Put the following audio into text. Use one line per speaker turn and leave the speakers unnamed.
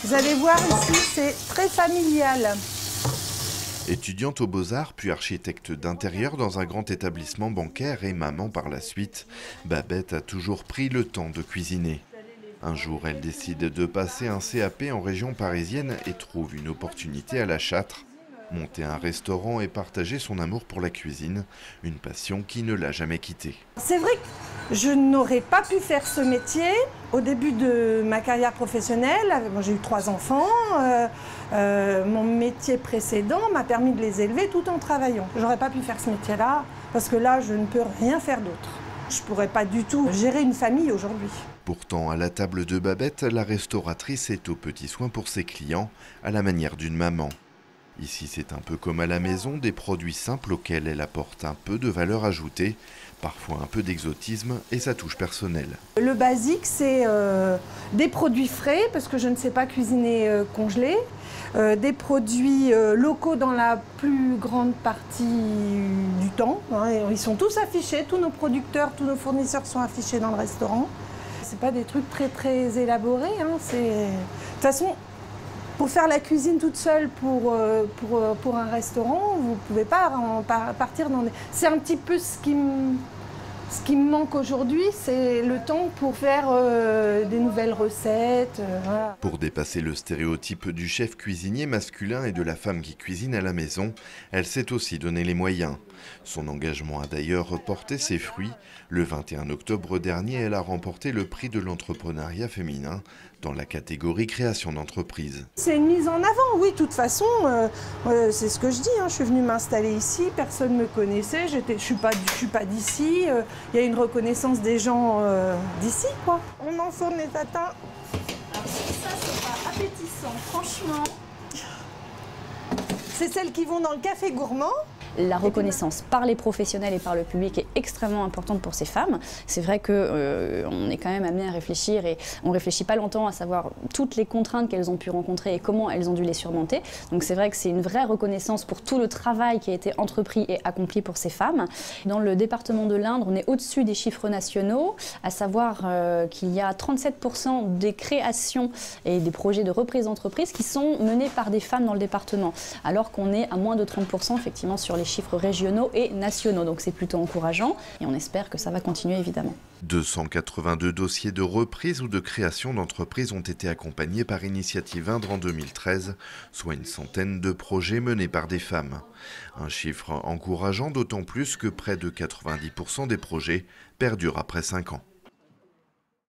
Vous allez voir ici, c'est très familial.
Étudiante aux Beaux-Arts, puis architecte d'intérieur dans un grand établissement bancaire et maman par la suite, Babette a toujours pris le temps de cuisiner. Un jour, elle décide de passer un CAP en région parisienne et trouve une opportunité à La Châtre. Monter un restaurant et partager son amour pour la cuisine, une passion qui ne l'a jamais quittée.
C'est vrai que je n'aurais pas pu faire ce métier au début de ma carrière professionnelle. Bon, j'ai eu 3 enfants. Mon métier précédent m'a permis de les élever tout en travaillant. J'aurais pas pu faire ce métier-là parce que là, je ne peux rien faire d'autre. Je ne pourrais pas du tout gérer une famille aujourd'hui.
Pourtant, à la table de Babette, la restauratrice est aux petits soins pour ses clients, à la manière d'une maman. Ici, c'est un peu comme à la maison, des produits simples auxquels elle apporte un peu de valeur ajoutée, parfois un peu d'exotisme et sa touche personnelle.
Le basique, c'est des produits frais, parce que je ne sais pas cuisiner congelé, des produits locaux dans la plus grande partie du temps. Ils sont tous affichés, tous nos producteurs, tous nos fournisseurs sont affichés dans le restaurant. C'est pas des trucs très élaborés. De toute façon, pour faire la cuisine toute seule pour un restaurant, vous ne pouvez pas partir dans des... C'est un petit peu ce qui me manque aujourd'hui, c'est le temps pour faire des nouvelles recettes. Voilà.
Pour dépasser le stéréotype du chef cuisinier masculin et de la femme qui cuisine à la maison, elle s'est aussi donné les moyens. Son engagement a d'ailleurs porté ses fruits. Le 21 octobre dernier, elle a remporté le prix de l'entrepreneuriat féminin dans la catégorie création d'entreprise.
C'est une mise en avant, oui, de toute façon, c'est ce que je dis. Je suis venue m'installer ici, personne ne me connaissait, je ne suis pas d'ici. Il y a une reconnaissance des gens d'ici, quoi. On enfourne les tatins.
Alors ça, c'est pas appétissant, franchement.
C'est celles qui vont dans le café gourmand.
La reconnaissance par les professionnels et par le public est extrêmement importante pour ces femmes. C'est vrai qu'on est quand même amené à réfléchir et on ne réfléchit pas longtemps à savoir toutes les contraintes qu'elles ont pu rencontrer et comment elles ont dû les surmonter. Donc c'est vrai que c'est une vraie reconnaissance pour tout le travail qui a été entrepris et accompli pour ces femmes. Dans le département de l'Indre, on est au-dessus des chiffres nationaux, à savoir qu'il y a 37% des créations et des projets de reprise d'entreprise qui sont menés par des femmes dans le département, alors qu'on est à moins de 30% effectivement sur les chiffres régionaux et nationaux. Donc c'est plutôt encourageant et on espère que ça va continuer évidemment.
282 dossiers de reprise ou de création d'entreprises ont été accompagnés par Initiative Indre en 2013, soit une centaine de projets menés par des femmes. Un chiffre encourageant d'autant plus que près de 90% des projets perdurent après 5 ans.